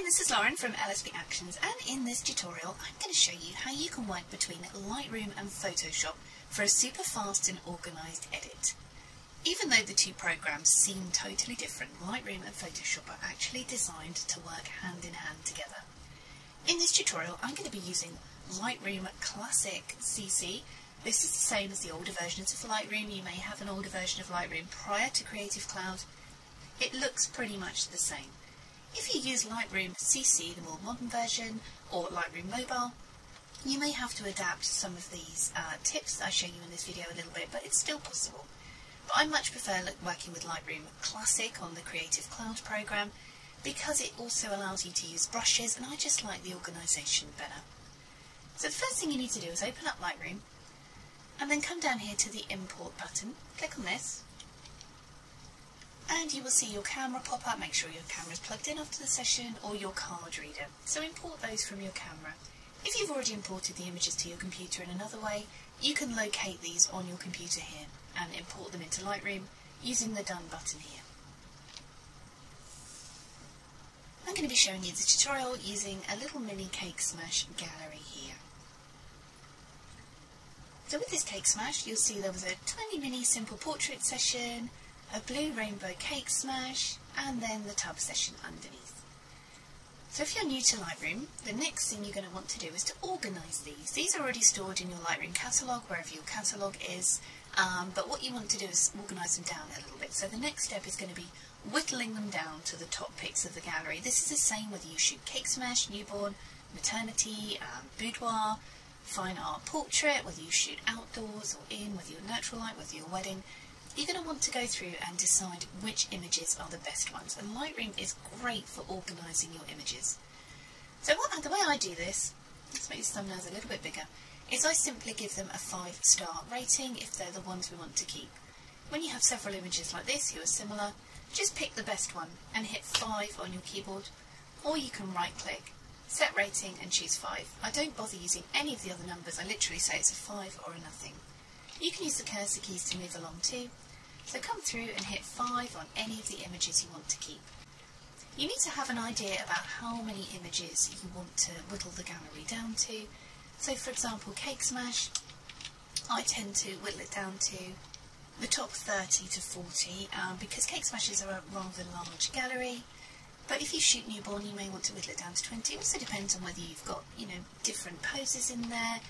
this is Lauren from LSP Actions, and in this tutorial I'm going to show you how you can work between Lightroom and Photoshop for a super fast and organised edit. Even though the two programs seem totally different, Lightroom and Photoshop are actually designed to work hand in hand together. In this tutorial I'm going to be using Lightroom Classic CC. This is the same as the older versions of Lightroom. You may have an older version of Lightroom prior to Creative Cloud. It looks pretty much the same. If you use Lightroom CC, the more modern version, or Lightroom Mobile, you may have to adapt some of these tips that I show you in this video a little bit, but it's still possible. But I much prefer working with Lightroom Classic on the Creative Cloud program because it also allows you to use brushes, and I just like the organisation better. So the first thing you need to do is open up Lightroom and then come down here to the Import button, click on this, and you will see your camera pop up. Make sure your camera is plugged in after the session, or your card reader. So import those from your camera. If you've already imported the images to your computer in another way, you can locate these on your computer here and import them into Lightroom using the Done button here. I'm going to be showing you the tutorial using a little mini cake smash gallery here. So with this cake smash, you'll see there was a tiny mini simple portrait session, a blue rainbow cake smash, and then the tub session underneath. So if you're new to Lightroom, the next thing you're going to want to do is to organise these. These are already stored in your Lightroom catalogue, wherever your catalogue is, but what you want to do is organise them down a little bit. So the next step is going to be whittling them down to the top pics of the gallery. This is the same whether you shoot cake smash, newborn, maternity, boudoir, fine art portrait, whether you shoot outdoors or in, whether you're natural light, whether you're wedding. You're going to want to go through and decide which images are the best ones, and Lightroom is great for organising your images. So the way I do this, let's make these thumbnails a little bit bigger, is I simply give them a 5-star rating if they're the ones we want to keep. When you have several images like this who are similar, just pick the best one and hit 5 on your keyboard, or you can right click, set rating and choose 5. I don't bother using any of the other numbers, I literally say it's a 5 or a nothing. You can use the cursor keys to move along too. So come through and hit 5 on any of the images you want to keep. You need to have an idea about how many images you want to whittle the gallery down to. So for example, cake smash, I tend to whittle it down to the top 30 to 40 because cake smashes are a rather large gallery. But if you shoot newborn, you may want to whittle it down to 20. It also depends on whether you've got, different poses in there,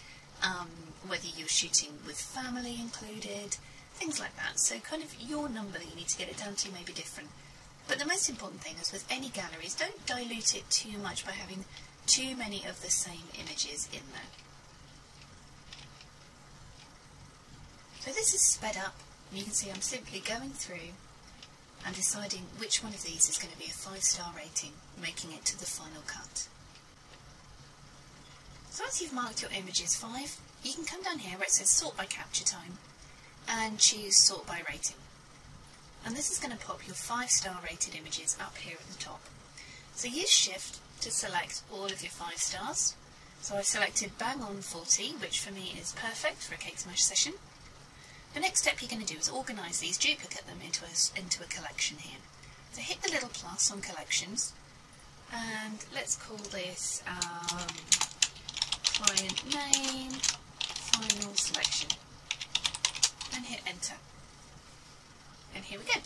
whether you're shooting with family included, things like that. So kind of your number that you need to get it down to may be different. But the most important thing is with any galleries, don't dilute it too much by having too many of the same images in there. So this is sped up, and you can see I'm simply going through and deciding which one of these is going to be a 5-star rating, making it to the final cut. So once you've marked your images 5, you can come down here where it says sort by capture time and choose sort by rating. And this is going to pop your 5-star rated images up here at the top. So use Shift to select all of your 5 stars. So I've selected bang on 40, which for me is perfect for a cake smash session. The next step you're going to do is organise these, duplicate them into a collection here. So hit the little plus on collections, and let's call this client name, final selection, and hit enter. And here we go.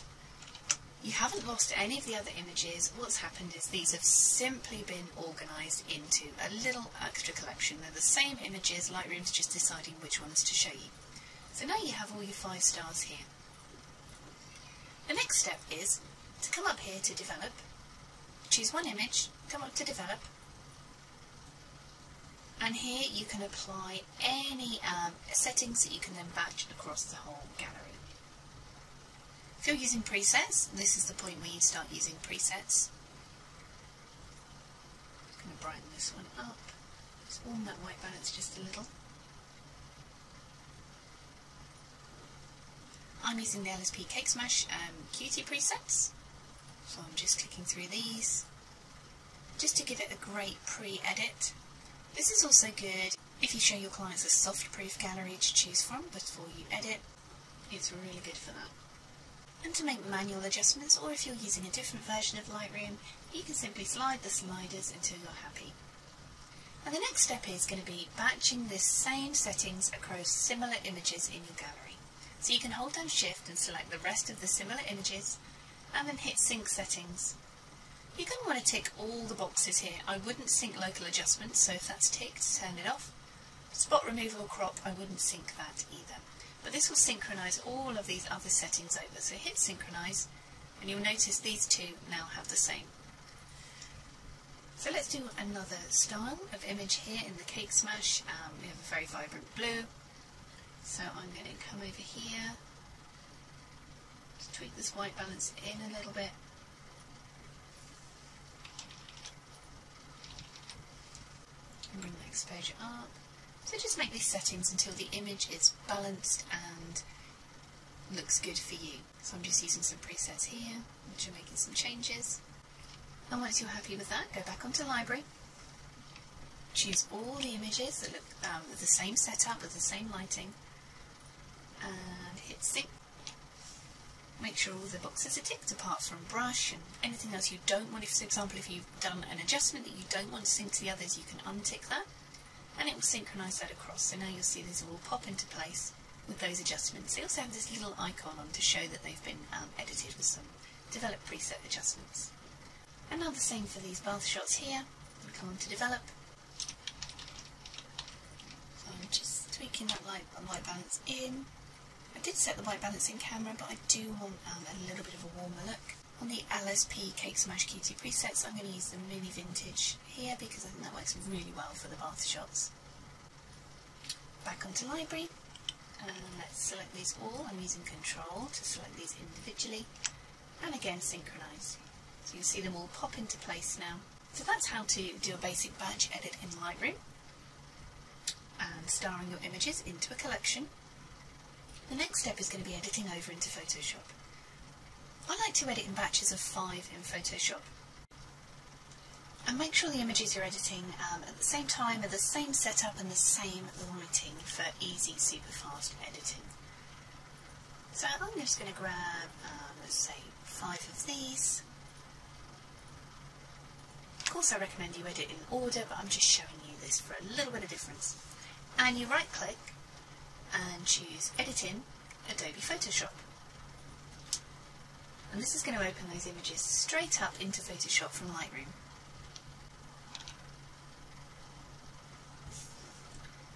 You haven't lost any of the other images. What's happened is these have simply been organised into a little extra collection. They're the same images, Lightroom's just deciding which ones to show you. So now you have all your 5 stars here. The next step is to come up here to develop, choose one image, come up to develop, and here you can apply any settings that you can then batch across the whole gallery. If you're using presets, this is the point where you start using presets. I'm going to brighten this one up, just warm that white balance just a little. I'm using the LSP Cake Smash Cutie presets, so I'm just clicking through these, just to give it a great pre-edit. This is also good if you show your clients a soft proof gallery to choose from before you edit. It's really good for that. And to make manual adjustments, or if you're using a different version of Lightroom, you can simply slide the sliders until you're happy. And the next step is going to be batching the same settings across similar images in your gallery. So you can hold down Shift and select the rest of the similar images, and then hit Sync Settings. You're going to want to tick all the boxes here. I wouldn't sync local adjustments, so if that's ticked, turn it off. Spot removal, crop, I wouldn't sync that either. But this will synchronise all of these other settings over. So hit Synchronise, and you'll notice these two now have the same. So let's do another style of image here in the Cake Smash. We have a very vibrant blue. So I'm going to come over here, just tweak this white balance in a little bit. And bring the exposure up. So just make these settings until the image is balanced and looks good for you. So I'm just using some presets here, which are making some changes. And once you're happy with that, go back onto Library, choose all the images that look with the same setup, with the same lighting, and hit Sync. Make sure all the boxes are ticked apart from brush and anything else you don't want. If, for example, if you've done an adjustment that you don't want to sync to the others, you can untick that, and it will synchronise that across. So now you'll see these will all pop into place with those adjustments. They also have this little icon on to show that they've been edited with some developed preset adjustments. And now the same for these bath shots here. We'll come on to Develop. So I'm just tweaking that white balance in. I did set the white balance in camera, but I do want a little bit of a warmer look. On the LSP Cake Smash QT presets, I'm going to use the Mini Vintage here because I think that works really well for the bath shots. Back onto Library, and let's select these all. I'm using Control to select these individually, and again Synchronise. So you'll see them all pop into place now. So that's how to do a basic batch edit in Lightroom and starring your images into a collection. The next step is going to be editing over into Photoshop. I like to edit in batches of 5 in Photoshop. And make sure the images you're editing at the same time are the same setup and the same lighting for easy, super fast editing. So I'm just going to grab, let's say, 5 of these. Of course I recommend you edit in order, but I'm just showing you this for a little bit of difference. And you right click and choose Edit in Adobe Photoshop. And this is going to open those images straight up into Photoshop from Lightroom.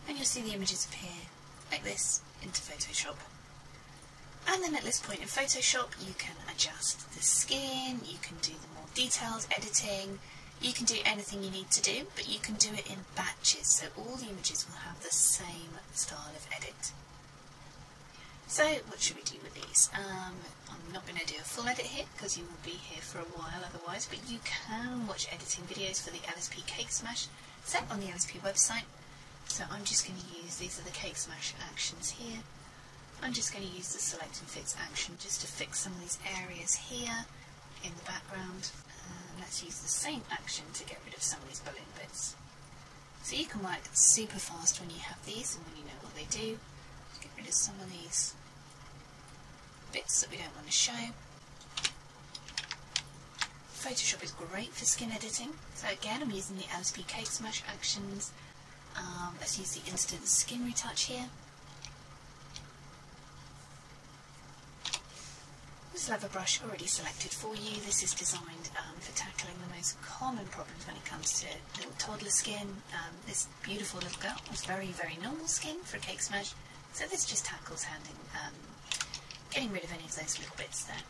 And you'll see the images appear like this into Photoshop. And then at this point in Photoshop you can adjust the skin, you can do the more detailed editing, you can do anything you need to do, but you can do it in batches, so all the images will have the same style of edit. So what should we do with these? I'm not going to do a full edit here because you will be here for a while otherwise, but you can watch editing videos for the LSP Cake Smash set on the LSP website. So I'm just going to use, these are the Cake Smash actions here. I'm just going to use the Select and Fix action just to fix some of these areas here in the background. Let's use the same action to get rid of some of these balloon bits. So you can work super fast when you have these and when you know what they do. Get rid of some of these bits that we don't want to show. Photoshop is great for skin editing. So again, I'm using the LSP Cake Smash actions. Let's use the Instant Skin Retouch here. This leather brush already selected for you. This is designed for tackling the most common problems when it comes to little toddler skin. This beautiful little girl has very, very normal skin for a Cake Smash, so this just tackles getting rid of any of those little bits there.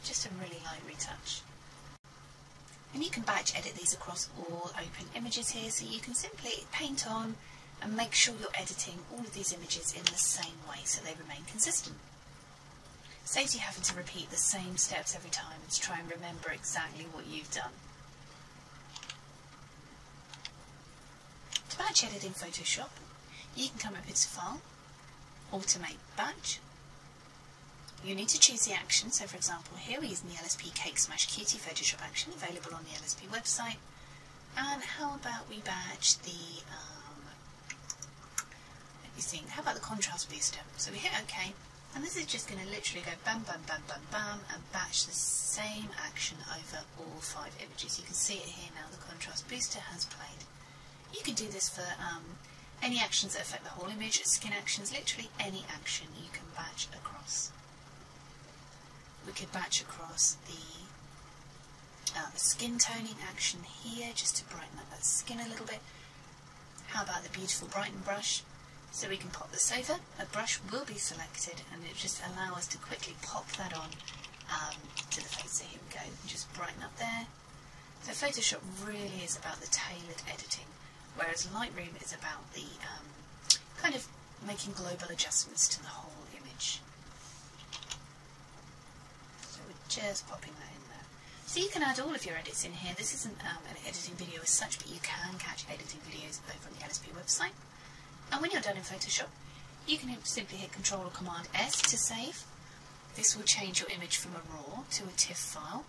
Just a really light retouch. And you can batch edit these across all open images here, so you can simply paint on and make sure you're editing all of these images in the same way so they remain consistent. Saves you having to repeat the same steps every time and to try and remember exactly what you've done. To batch edit in Photoshop, you can come up with File, Automate Batch. You need to choose the action, so for example here we're using the LSP Cake Smash QT Photoshop action available on the LSP website. And how about we batch the, let me think, how about the contrast booster? So we hit OK. And this is just going to literally go bam, bam, bam, bam, bam, and batch the same action over all 5 images. You can see it here now, the contrast booster has played. You can do this for any actions that affect the whole image, skin actions, literally any action you can batch across. We could batch across the skin toning action here, just to brighten up that skin a little bit. How about the beautiful brighten brush? So we can pop this over, a brush will be selected, and it just allow us to quickly pop that on to the face. So here we go, just brighten up there. So Photoshop really is about the tailored editing, whereas Lightroom is about the kind of making global adjustments to the whole image. So we're just popping that in there. So you can add all of your edits in here. This isn't an editing video as such, but you can catch editing videos over on the LSP website. And when you're done in Photoshop, you can simply hit Ctrl or Command S to save. This will change your image from a RAW to a TIFF file.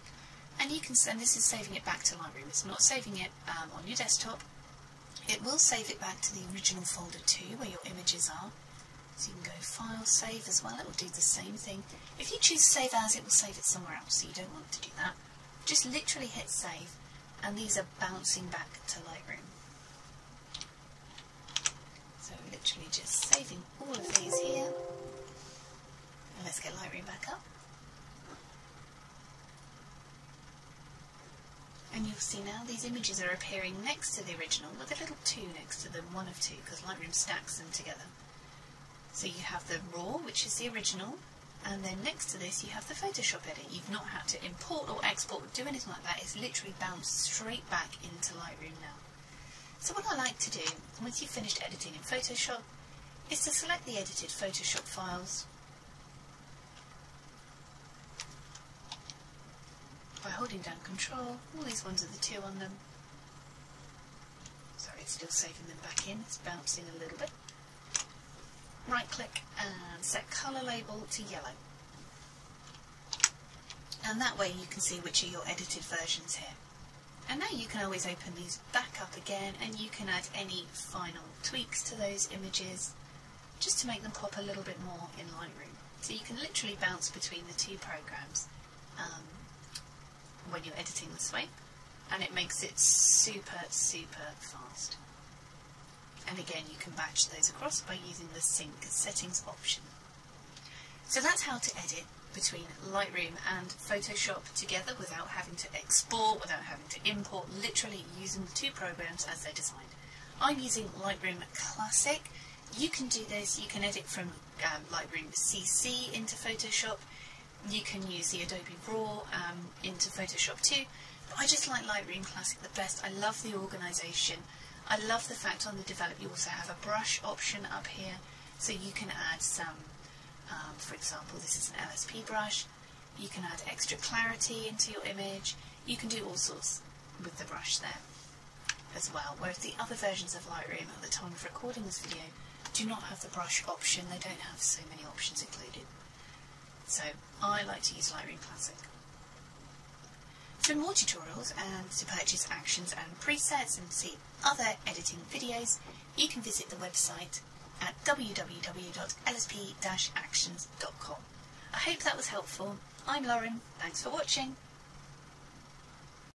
And you can send this is saving it back to Lightroom. It's not saving it on your desktop. It will save it back to the original folder too, where your images are. So you can go File, Save as well. It will do the same thing. If you choose Save As, it will save it somewhere else, so you don't want to do that. Just literally hit Save, and these are bouncing back to Lightroom. So literally just saving all of these here. And let's get Lightroom back up. And you'll see now these images are appearing next to the original with a little 2 next to them, 1 of 2, because Lightroom stacks them together. So you have the RAW, which is the original, and then next to this you have the Photoshop edit. You've not had to import or export or do anything like that. It's literally bounced straight back into Lightroom now. So what I like to do, once you've finished editing in Photoshop, is to select the edited Photoshop files by holding down Control. All these ones are the 2 on them. Sorry, it's still saving them back in. It's bouncing a little bit. Right click and set colour label to yellow. And that way you can see which are your edited versions here. And now you can always open these back up again, and you can add any final tweaks to those images just to make them pop a little bit more in Lightroom. So you can literally bounce between the 2 programs when you're editing this way, and it makes it super, super fast. And again, you can batch those across by using the Sync Settings option. So that's how to edit between Lightroom and Photoshop together without having to export, without having to import, literally using the 2 programs as they're designed. I'm using Lightroom Classic. You can do this, you can edit from Lightroom CC into Photoshop. You can use the Adobe RAW into Photoshop too, but I just like Lightroom Classic the best. I love the organisation. I love the fact on the develop you also have a brush option up here, so you can add some, for example, this is an LSP brush. You can add extra clarity into your image. You can do all sorts with the brush there as well, whereas the other versions of Lightroom at the time of recording this video do not have the brush option. They don't have so many options included. So I like to use Lightroom Classic. For more tutorials and to purchase actions and presets and see other editing videos, you can visit the website at www.lsp-actions.com. I hope that was helpful. I'm Lauren, thanks for watching.